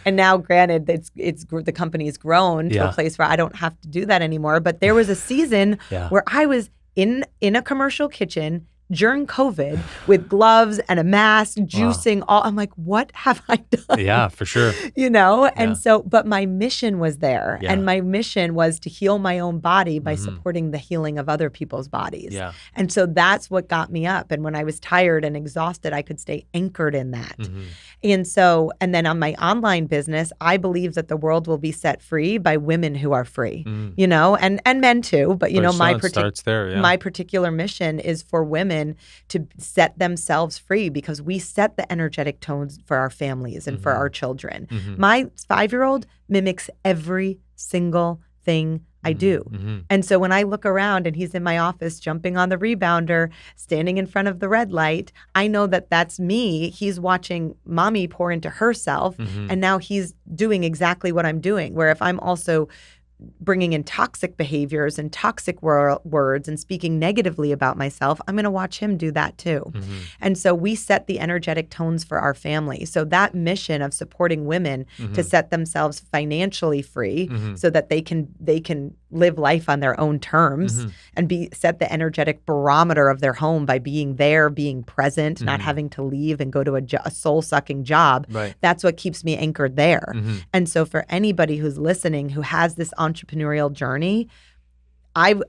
And now granted, it's the company's grown to a place where I don't have to do that anymore. But there was a season where I was in a commercial kitchen during COVID with gloves and a mask, juicing all. I'm like, what have I done? Yeah, for sure. And so, but my mission was there. And my mission was to heal my own body by supporting the healing of other people's bodies. Yeah. And so that's what got me up. And when I was tired and exhausted, I could stay anchored in that. And then on my online business, I believe that the world will be set free by women who are free, and men too. But, my particular mission is for women to set themselves free, because we set the energetic tones for our families and for our children. My 5-year-old mimics every single thing I do. And so when I look around and he's in my office jumping on the rebounder, standing in front of the red light, I know that that's me. He's watching mommy pour into herself, and now he's doing exactly what I'm doing. Where if I'm also bringing in toxic behaviors and toxic words and speaking negatively about myself, I'm going to watch him do that too. And so we set the energetic tones for our family. So that mission of supporting women to set themselves financially free so that they can live life on their own terms and set the energetic barometer of their home by being there, being present, not having to leave and go to a soul-sucking job. Right. That's what keeps me anchored there. And so for anybody who's listening who has this entrepreneurial journey,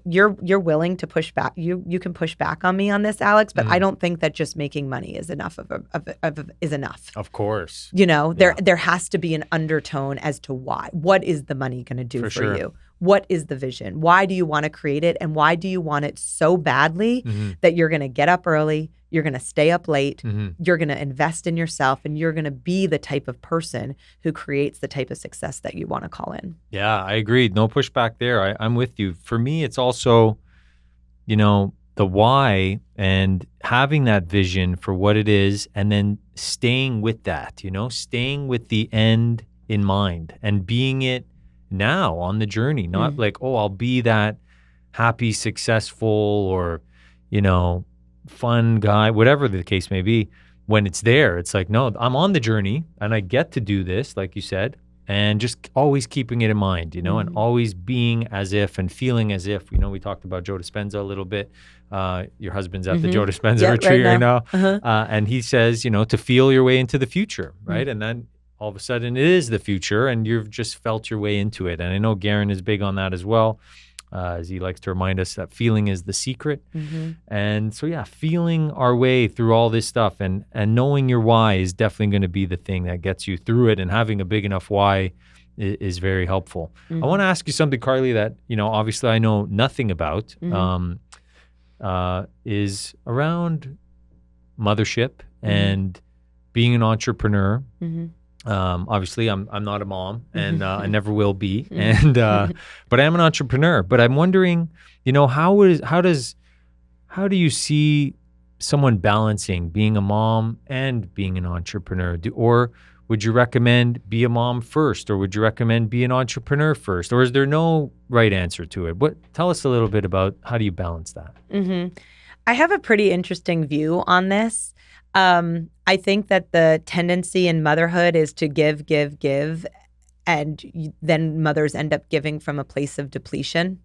you're willing to push back. You can push back on me on this, Alex, but I don't think that just making money is enough is enough. Of course. There has to be an undertone as to why. What is the money going to do for you? What is the vision? Why do you want to create it? And why do you want it so badly that you're going to get up early, you're going to stay up late, you're going to invest in yourself, and you're going to be the type of person who creates the type of success that you want to call in? Yeah, I agree. No pushback there. I'm with you. For me, it's also, the why and having that vision for what it is, and then staying with that, staying with the end in mind and being it now on the journey, not like, oh, I'll be that happy, successful, or, fun guy, whatever the case may be. When it's there, it's like, no, I'm on the journey and I get to do this, like you said, and just always keeping it in mind, and always being as if and feeling as if, we talked about Joe Dispenza a little bit. Your husband's at the Joe Dispenza retreat right now. And he says, to feel your way into the future, right? And then all of a sudden it is the future and you've just felt your way into it. And I know Garen is big on that as well, as he likes to remind us that feeling is the secret. And so, feeling our way through all this stuff and knowing your why is definitely going to be the thing that gets you through it. And having a big enough why is very helpful. I want to ask you something, Carly, that, obviously I know nothing about, is around mothership and being an entrepreneur. Obviously I'm not a mom, and I never will be, and but I am an entrepreneur. But I'm wondering, how do you see someone balancing being a mom and being an entrepreneur? Or would you recommend be a mom first, or would you recommend be an entrepreneur first, or is there no right answer to it? Tell us a little bit about how do you balance that? I have a pretty interesting view on this. I think that the tendency in motherhood is to give, and then mothers end up giving from a place of depletion.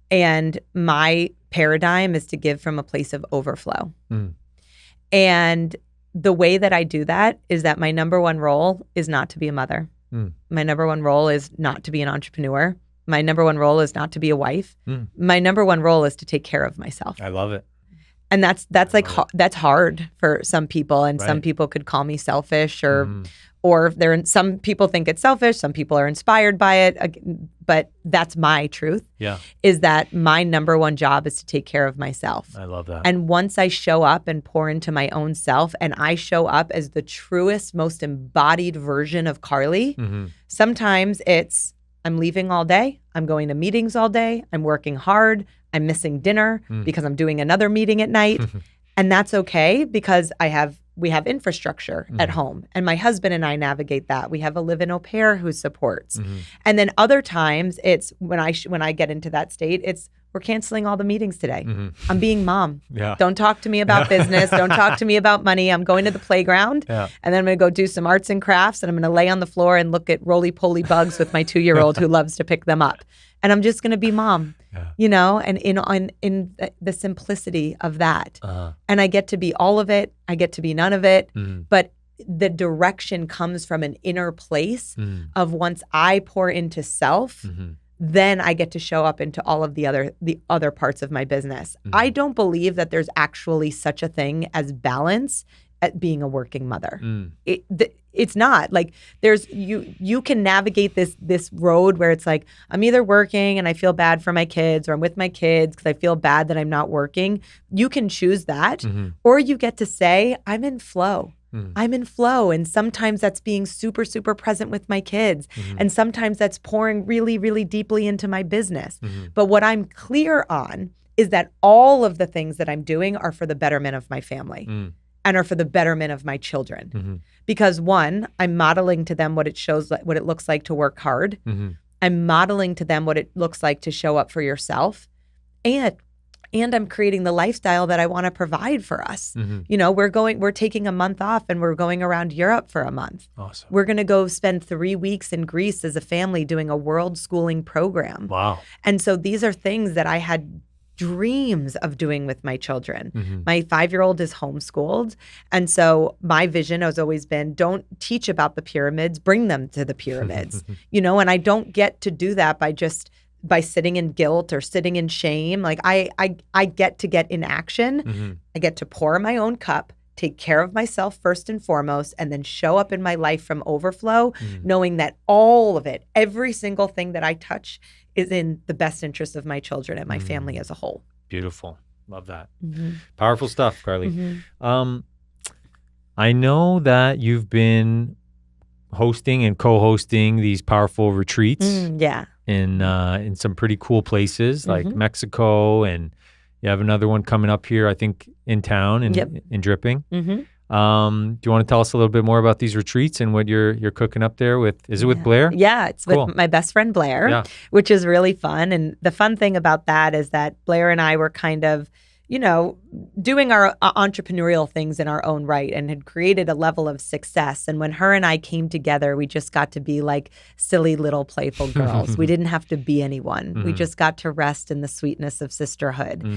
And my paradigm is to give from a place of overflow. And the way that I do that is that my number one role is not to be a mother. My number one role is not to be an entrepreneur. My number one role is not to be a wife. My number one role is to take care of myself. I love it. And that's that's hard for some people, and some people could call me selfish, or some people think it's selfish. Some people are inspired by it, but that's my truth. Yeah, is that my number one job is to take care of myself. I love that. And once I show up and pour into my own self, and I show up as the truest, most embodied version of Carly, sometimes it's I'm leaving all day. I'm going to meetings all day. I'm working hard. I'm missing dinner because I'm doing another meeting at night. And that's okay, because we have infrastructure at home, and my husband and I navigate that. We have a live-in au pair who supports. And then other times it's when I get into that state, it's we're canceling all the meetings today. I'm being mom. Don't talk to me about business. Don't talk to me about money. I'm going to the playground, and then I'm going to go do some arts and crafts, and I'm going to lay on the floor and look at roly-poly bugs with my 2-year-old who loves to pick them up. And I'm just going to be mom, and in the simplicity of that. And I get to be all of it. I get to be none of it. But the direction comes from an inner place of once I pour into self, then I get to show up into all of the other parts of my business. I don't believe that there's actually such a thing as balance at being a working mother. It's not like there's you can navigate this road where it's like I'm either working and I feel bad for my kids, or I'm with my kids because I feel bad that I'm not working. You can choose that, or you get to say I'm in flow. I'm in flow, and sometimes that's being super, super present with my kids, and sometimes that's pouring really, really deeply into my business. But what I'm clear on is that all of the things that I'm doing are for the betterment of my family. And are for the betterment of my children. Because one, I'm modeling to them what it looks like to work hard. I'm modeling to them what it looks like to show up for yourself. And I'm creating the lifestyle that I want to provide for us. We're taking a month off, and we're going around Europe for a month. Awesome. We're going to go spend 3 weeks in Greece as a family doing a world schooling program. Wow. And so these are things that I had dreams of doing with my children. My 5-year-old is homeschooled. And so my vision has always been, don't teach about the pyramids, bring them to the pyramids, and I don't get to do that by sitting in guilt or sitting in shame. Like I get to get in action. I get to pour my own cup, take care of myself first and foremost, and then show up in my life from overflow, knowing that all of it, every single thing that I touch is in the best interest of my children and my family as a whole. Beautiful. Love that. Powerful stuff, Carly. I know that you've been hosting and co-hosting these powerful retreats in some pretty cool places like Mexico, and you have another one coming up here, I think, in town in Dripping. Do you want to tell us a little bit more about these retreats and what you're cooking up there with? Is it with Blair? Yeah, it's with my best friend Blair, which is really fun. And the fun thing about that is that Blair and I were kind of, doing our entrepreneurial things in our own right, and had created a level of success. And when her and I came together, we just got to be like silly little playful girls. We didn't have to be anyone. We just got to rest in the sweetness of sisterhood.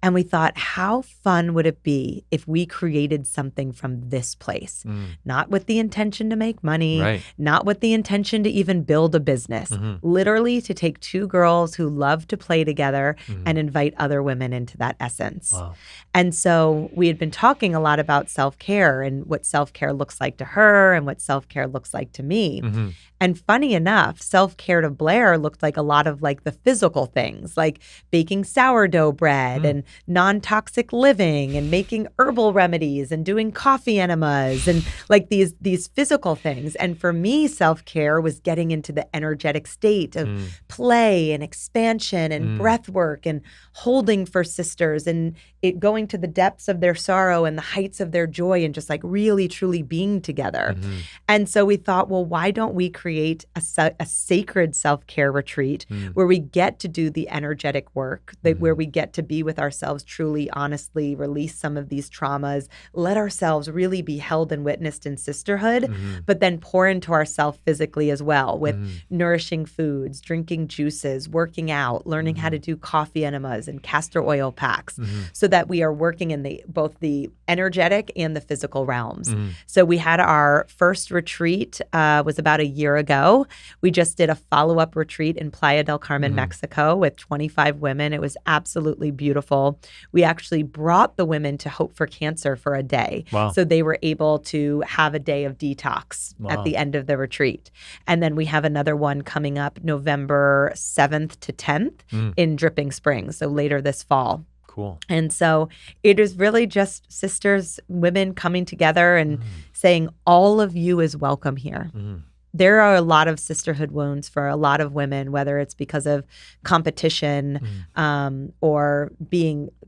And we thought, how fun would it be if we created something from this place? Not with the intention to make money, not with the intention to even build a business, literally to take 2 girls who love to play together and invite other women into that essence. Wow. And so we had been talking a lot about self-care and what self-care looks like to her and what self-care looks like to me. Mm-hmm. And funny enough, self-care to Blair looked like a lot of like the physical things, like baking sourdough bread and non-toxic living and making herbal remedies and doing coffee enemas and like these physical things. And for me, self-care was getting into the energetic state of play and expansion and breath work and holding for sisters and it going to the depths of their sorrow and the heights of their joy and just like really truly being together. And so we thought, well, why don't we create a sacred self-care retreat where we get to do the energetic work, where we get to be with ourselves truly, honestly, release some of these traumas, let ourselves really be held and witnessed in sisterhood, but then pour into ourselves physically as well with nourishing foods, drinking juices, working out, learning how to do coffee enemas and castor oil packs so that we are working in both the energetic and the physical realms. So we had our first retreat was about a year ago. We just did a follow-up retreat in Playa del Carmen, Mexico with 25 women. It was absolutely beautiful. We actually brought the women to Hope for Cancer for a day. Wow. So they were able to have a day of detox at the end of the retreat. And then we have another one coming up November 7th to 10th in Dripping Springs, so later this fall. Cool. And so it is really just sisters, women coming together and saying, all of you is welcome here. There are a lot of sisterhood wounds for a lot of women, whether it's because of competition or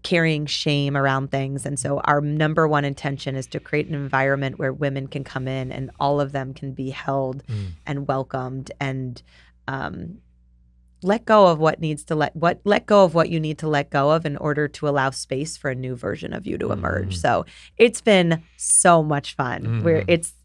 carrying shame around things. And so our number one intention is to create an environment where women can come in and all of them can be held and welcomed and let go of what you need to let go of in order to allow space for a new version of you to emerge. So it's been so much fun.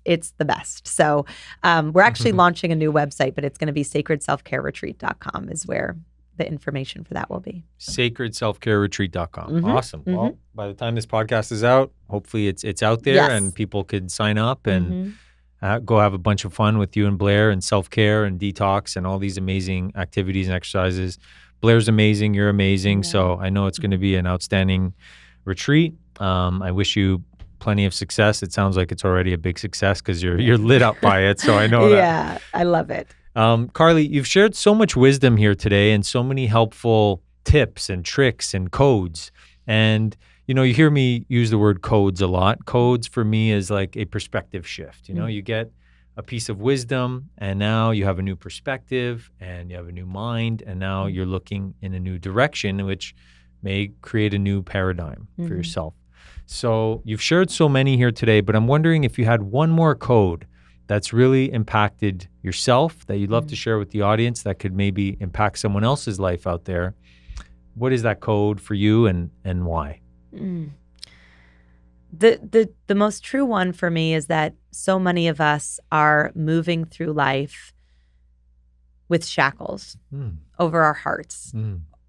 It's the best. So we're actually launching a new website, but it's going to be sacredselfcareretreat.com is where the information for that will be. Sacredselfcareretreat.com. Awesome. Well, by the time this podcast is out, hopefully it's out there and people could sign up and go have a bunch of fun with you and Blair and self-care and detox and all these amazing activities and exercises. Blair's amazing. You're amazing. So I know it's going to be an outstanding retreat. I wish you plenty of success. It sounds like it's already a big success because you're lit up by it. So I know that. Yeah, I love it. Carly, you've shared so much wisdom here today and so many helpful tips and tricks and codes. And you hear me use the word codes a lot. Codes for me is like a perspective shift. You get a piece of wisdom and now you have a new perspective and you have a new mind and now you're looking in a new direction, which may create a new paradigm for yourself. So you've shared so many here today, but I'm wondering if you had one more code that's really impacted yourself that you'd love to share with the audience that could maybe impact someone else's life out there. What is that code for you and why? The most true one for me is that so many of us are moving through life with shackles over our hearts,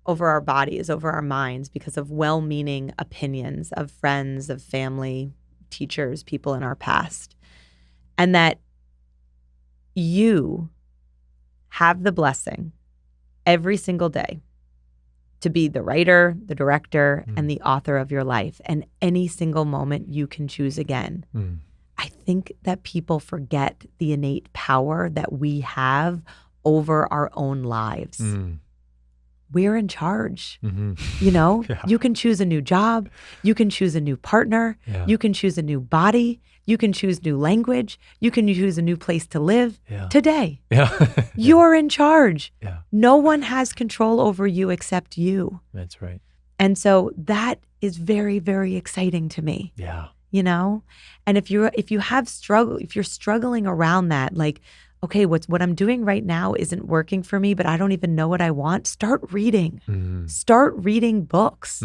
over our bodies, over our minds because of well-meaning opinions of friends, of family, teachers, people in our past. And that you have the blessing every single day to be the writer, the director, and the author of your life. And any single moment you can choose again. I think that people forget the innate power that we have over our own lives. We're in charge. You can choose a new job. You can choose a new partner. You can choose a new body. You can choose new language. You can choose a new place to live today. You're in charge. No one has control over you except you. That's right. And so that is very, very exciting to me. And if you're struggling around that, like, okay, what I'm doing right now isn't working for me, but I don't even know what I want. Start reading. Start reading books.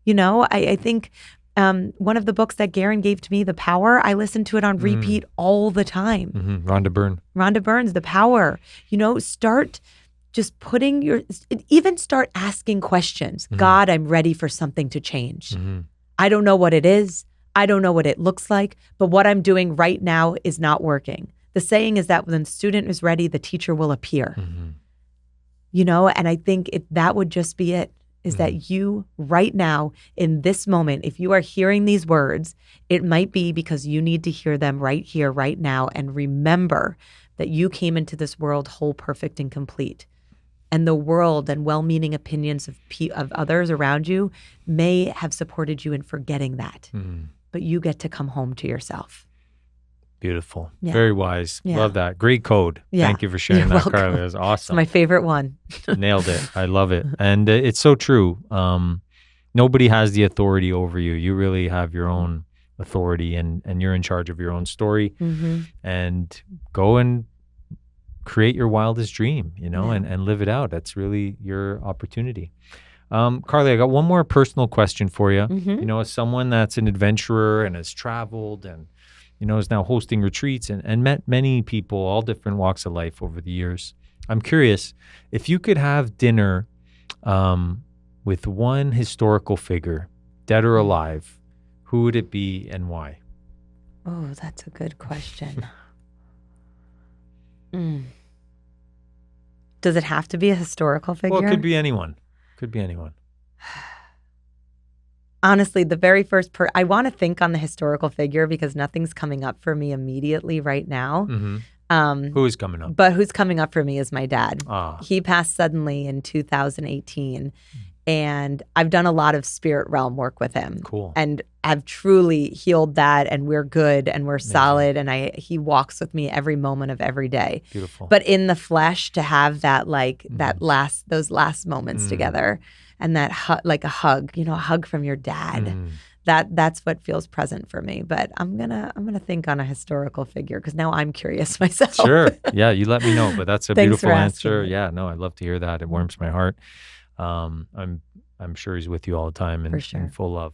I think one of the books that Garen gave to me, The Power, I listen to it on repeat all the time. Rhonda Byrne's The Power. Start just start asking questions. God, I'm ready for something to change. I don't know what it is. I don't know what it looks like, but what I'm doing right now is not working. The saying is that when the student is ready, the teacher will appear. And I think that would just be it. is that you right now in this moment, if you are hearing these words, it might be because you need to hear them right here, right now, and remember that you came into this world whole, perfect, and complete. And the world and well-meaning opinions of others around you may have supported you in forgetting that. But you get to come home to yourself. Beautiful. Yeah. Very wise. Yeah. Love that. Great code. Yeah. Thank you for sharing You're that, welcome. Carly. It was awesome. It's my favorite one. Nailed it. I love it. And it's so true. Nobody has the authority over you. You really have your own authority, and you're in charge of your own story. And go and create your wildest dream, and live it out. That's really your opportunity. Carly, I got one more personal question for you. As someone that's an adventurer and has traveled and, is now hosting retreats and met many people, all different walks of life over the years. I'm curious, if you could have dinner with one historical figure, dead or alive, who would it be and why? Oh, that's a good question. Does it have to be a historical figure? Well, it could be anyone. Honestly, the very first I want to think on the historical figure because nothing's coming up for me immediately right now. Who is coming up? But who's coming up for me is my dad. Ah. He passed suddenly in 2018. And I've done a lot of spirit realm work with him. Cool. And I've truly healed that, and we're good and we're solid. And he walks with me every moment of every day. Beautiful. But in the flesh, to have that those last moments together, and that like a hug, a hug from your dad. That's what feels present for me. But I'm gonna think on a historical figure because now I'm curious myself. Sure. Yeah, you let me know. But that's a beautiful answer. Me. Yeah, no, I'd love to hear that. It warms my heart. I'm sure he's with you all the time and full love.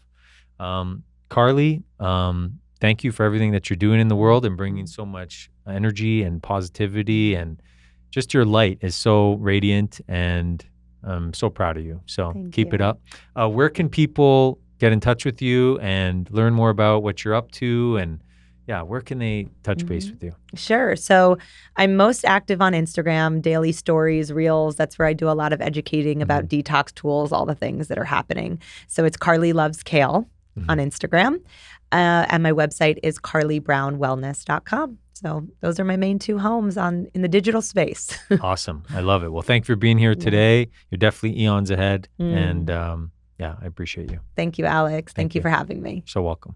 Carly, thank you for everything that you're doing in the world and bringing so much energy and positivity, and just your light is so radiant, and I'm so proud of you. So keep it up. Where can people get in touch with you and learn more about what you're up to, and where can they touch base with you? Sure. So I'm most active on Instagram, daily stories, reels. That's where I do a lot of educating about detox tools, all the things that are happening. So it's carlyloveskale on Instagram. And my website is carlybrownwellness.com. So those are my main two homes in the digital space. Awesome. I love it. Well, thank you for being here today. You're definitely eons ahead. And I appreciate you. Thank you, Alex. Thank you for having me. So welcome.